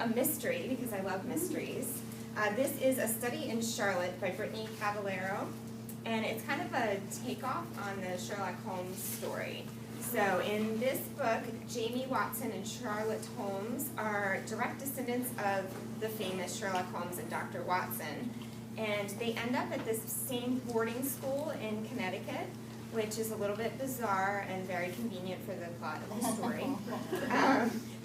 a mystery because I love mysteries. This is A Study in Charlotte by Brittany Caballero, and it's kind of a takeoff on the Sherlock Holmes story. So in this book, Jamie Watson and Charlotte Holmes are direct descendants of the famous Sherlock Holmes and Dr. Watson, and they end up at this same boarding school in Connecticut, which is a little bit bizarre and very convenient for the plot of the story.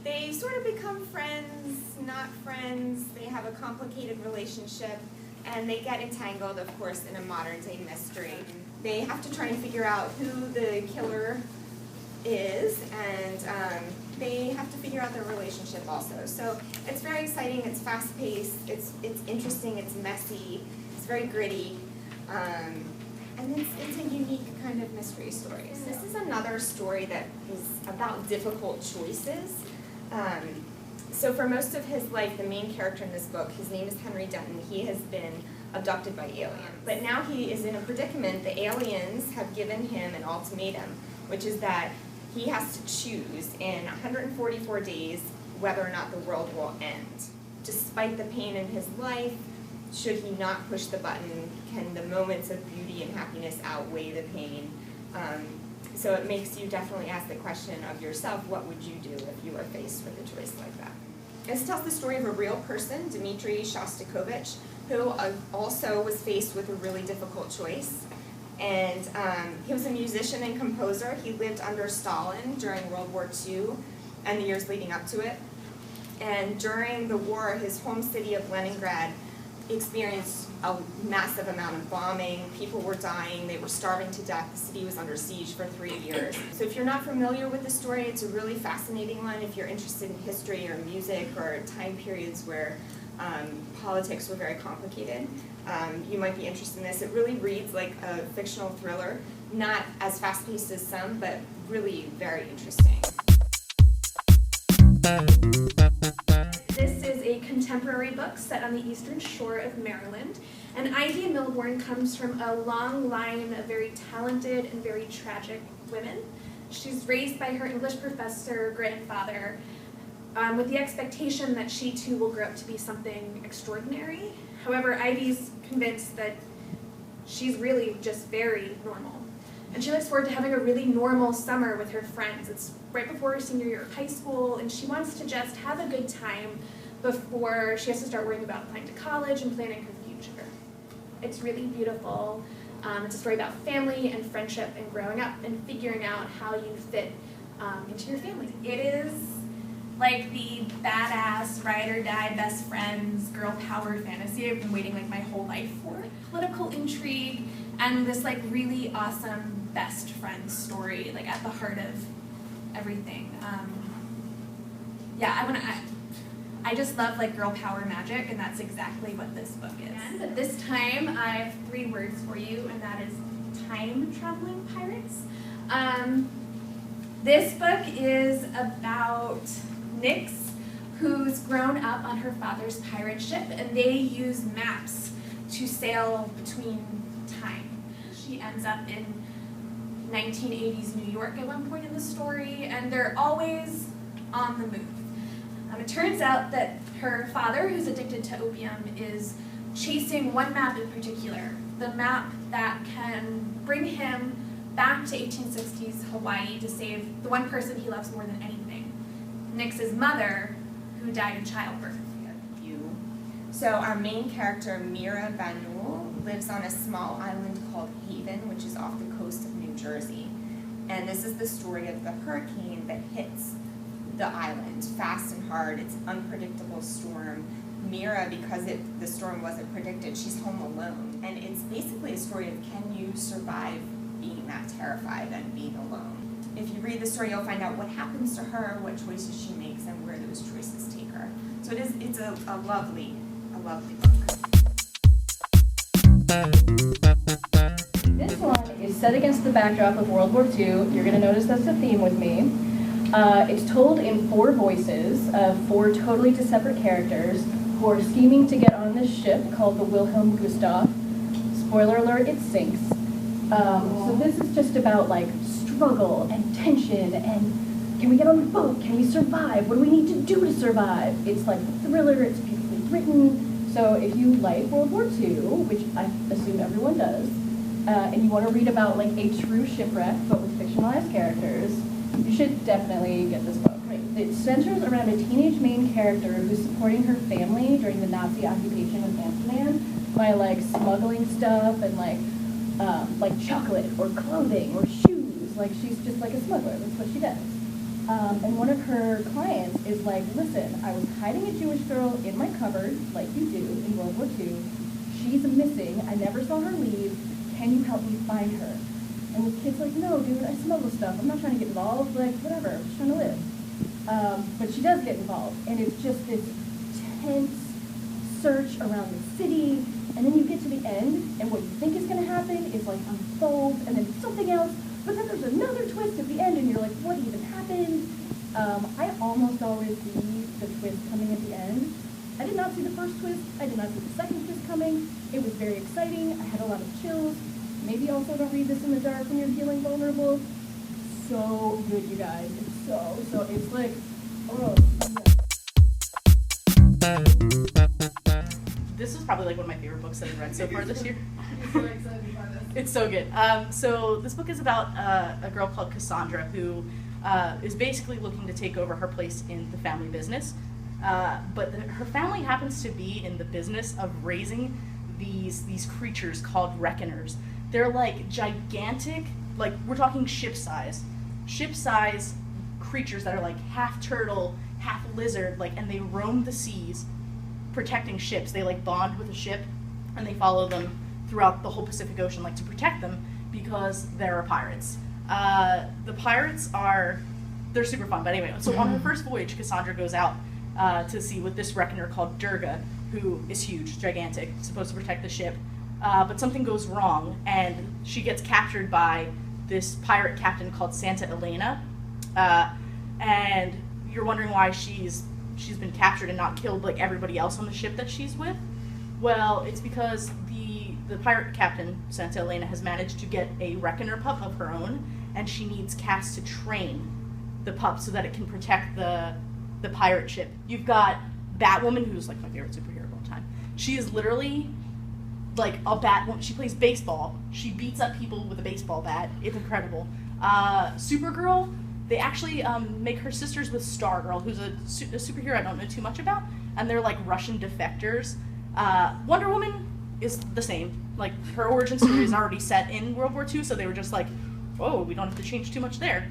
They sort of become friends, not friends, they have a complicated relationship, and they get entangled, of course, in a modern-day mystery. They have to try and figure out who the killer is, and they have to figure out their relationship also. So it's very exciting, it's fast-paced, it's interesting, it's messy, it's very gritty, and it's a unique kind of mystery story. So this is another story that is about difficult choices. So for most of his life, the main character in this book, his name is Henry Denton, he has been abducted by aliens. But now he is in a predicament. The aliens have given him an ultimatum, which is that he has to choose in 144 days whether or not the world will end. Despite the pain in his life, should he not push the button, can the moments of beauty and happiness outweigh the pain? So it makes you definitely ask the question of yourself, what would you do if you were faced with a choice like that? This tells the story of a real person, Dmitri Shostakovich, who also was faced with a really difficult choice. And he was a musician and composer. He lived under Stalin during World War II and the years leading up to it. And during the war, his home city of Leningrad experienced a massive amount of bombing. People were dying, they were starving to death. The city was under siege for 3 years. So if you're not familiar with the story, it's a really fascinating one. If you're interested in history or music or time periods where politics were very complicated, you might be interested in this. It really reads like a fictional thriller, not as fast-paced as some, but really very interesting. This is a contemporary book set on the eastern shore of Maryland, and Ivy Milbourne comes from a long line of very talented and very tragic women. She's raised by her English professor grandfather with the expectation that she too will grow up to be something extraordinary. However, Ivy's convinced that she's really just very normal. And she looks forward to having a really normal summer with her friends. It's right before her senior year of high school, and she wants to just have a good time before she has to start worrying about applying to college and planning her future. It's really beautiful. It's a story about family and friendship and growing up and figuring out how you fit into your family. It is like the badass, ride or die, best friends, girl power fantasy I've been waiting like my whole life for. Political intrigue and this like really awesome best friend story, like at the heart of everything. I just love like girl power magic, and that's exactly what this book is. But this time I have 3 words for you, and that is time traveling pirates. This book is about Nyx, who's grown up on her father's pirate ship, and they use maps to sail between time. She ends up in 1980s New York at one point in the story, and they're always on the move. It turns out that her father, who's addicted to opium, is chasing one map in particular, the map that can bring him back to 1860s Hawaii to save the one person he loves more than anything, Nyx's mother, who died in childbirth. So our main character, Mira Vanul, lives on a small island called Haven, which is off the coast of New Jersey. And this is the story of the hurricane that hits the island fast and hard. It's an unpredictable storm. Mira, because the storm wasn't predicted, she's home alone. And it's basically a story of, can you survive being that terrified and being alone? If you read the story, you'll find out what happens to her, what choices she makes, and where those choices take her. So it's a lovely book. This one is set against the backdrop of World War II. You're going to notice that's a theme with me. It's told in 4 voices of 4 totally separate characters who are scheming to get on this ship called the Wilhelm Gustaf. Spoiler alert, it sinks. So this is just about like struggle and tension and can we get on the boat? Can we survive? What do we need to do to survive? It's like a thriller, it's beautifully written. So if you like World War II, which I assume everyone does, and you want to read about like a true shipwreck but with fictionalized characters, you should definitely get this book. It centers around a teenage main character who's supporting her family during the Nazi occupation of Amsterdam by like smuggling stuff and like chocolate or clothing or shoes. Like she's just like a smuggler. That's what she does. And one of her clients is like, listen, I was hiding a Jewish girl in my cupboard, like you do in World War II. She's missing. I never saw her leave. Can you help me find her? And the kid's like, no, dude, I smuggle stuff. I'm not trying to get involved. Like, whatever. I'm just trying to live. But she does get involved, and it's just this tense search around the city, and then you get to the end, and what you think is going to happen is like unfolds, and then something else, but then there's another twist at the end, and you're like, what even happened? I almost always see the twist coming at the end. I did not see the first twist. I did not see the second twist coming. It was very exciting. I had a lot of chills. Maybe also don't read this in the dark when you're feeling vulnerable. So good, you guys. It's so, it's like, oh. This is probably like one of my favorite books that I've read so far this year. I'm so excited by this. It's so good. So this book is about a girl called Cassandra who is basically looking to take over her place in the family business. But her family happens to be in the business of raising these creatures called reckoners. They're like gigantic, like we're talking ship size creatures that are like half turtle, half lizard, like, and they roam the seas protecting ships. They like bond with a ship and they follow them throughout the whole Pacific Ocean, like to protect them because there are pirates. The pirates they're super fun. But anyway, so on her first voyage, Cassandra goes out to sea with this reckoner called Durga, who is huge, gigantic, supposed to protect the ship. But something goes wrong, and she gets captured by this pirate captain called Santa Elena. And you're wondering why she's been captured and not killed like everybody else on the ship that she's with. Well, it's because the pirate captain, Santa Elena, has managed to get a reckoner pup of her own, and she needs Cass to train the pup so that it can protect the pirate ship. You've got Batwoman, who's like my favorite superhero of all time. She is literally like a Batwoman. She plays baseball. She beats up people with a baseball bat. It's incredible. Supergirl, they actually make her sisters with Stargirl, who's a superhero I don't know too much about, and they're like Russian defectors. Wonder Woman is the same. Like, her origin story is already set in World War II, so they were just like, oh, we don't have to change too much there.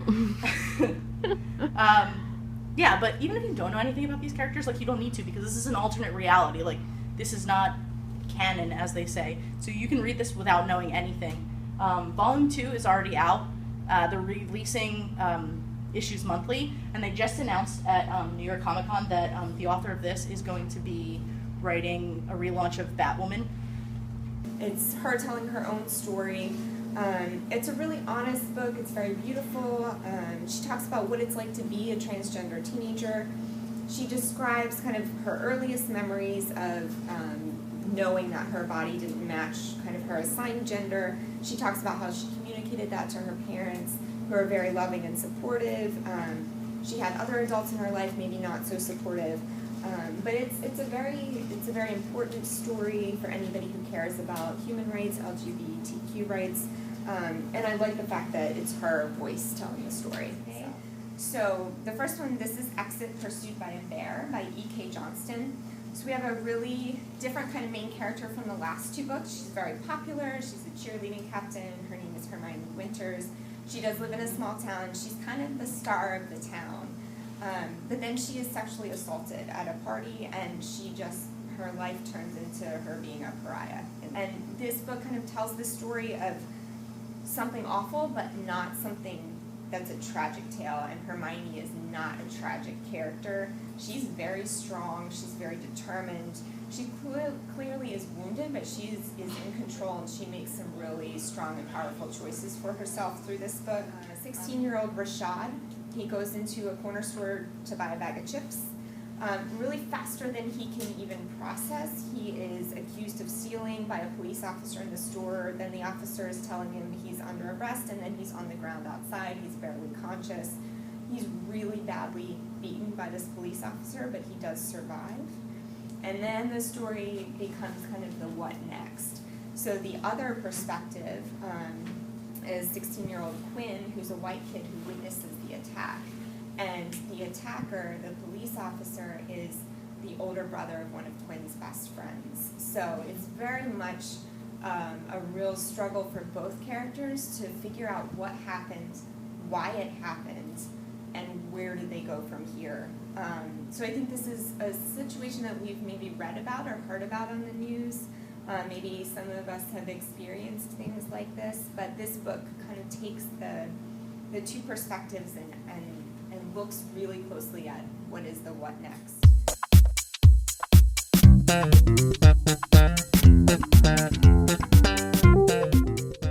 Yeah, but even if you don't know anything about these characters, like, you don't need to, because this is an alternate reality. Like, this is not canon, as they say. So you can read this without knowing anything. Volume 2 is already out. They're releasing issues monthly, and they just announced at New York Comic Con that the author of this is going to be writing a relaunch of Batwoman. It's her telling her own story. It's a really honest book. It's very beautiful. She talks about what it's like to be a transgender teenager. She describes kind of her earliest memories of knowing that her body didn't match kind of her assigned gender. She talks about how she communicated that to her parents, who are very loving and supportive. She had other adults in her life, maybe not so supportive. But it's a very important story for anybody who cares about human rights, LGBTQ rights, and I like the fact that it's her voice telling the story. So the first one, this is Exit Pursued by a Bear by E.K. Johnston. So we have a really different kind of main character from the last two books. She's very popular. She's a cheerleading captain. Her name is Hermione Winters. She does live in a small town. She's kind of the star of the town. But then she is sexually assaulted at a party, and her life turns into her being a pariah. And this book kind of tells the story of something awful, but not something that's a tragic tale, and Hermione is not a tragic character. She's very strong, she's very determined. She clearly is wounded, but she is in control, and she makes some really strong and powerful choices for herself through this book. 16-year-old Rashad, he goes into a corner store to buy a bag of chips. Really faster than he can even process, he is accused of stealing by a police officer in the store. Then the officer is telling him he's under arrest, and then he's on the ground outside. He's barely conscious. He's really badly beaten by this police officer, but he does survive. And then the story becomes kind of the what next. So the other perspective is 16-year-old Quinn, who's a white kid who witnesses the attack. And the attacker, the police officer, is the older brother of one of Quinn's best friends. So it's very much a real struggle for both characters to figure out what happened, why it happened, and where do they go from here. So I think this is a situation that we've maybe read about or heard about on the news. Maybe some of us have experienced things like this, but this book kind of takes the two perspectives and looks really closely at what is the what next.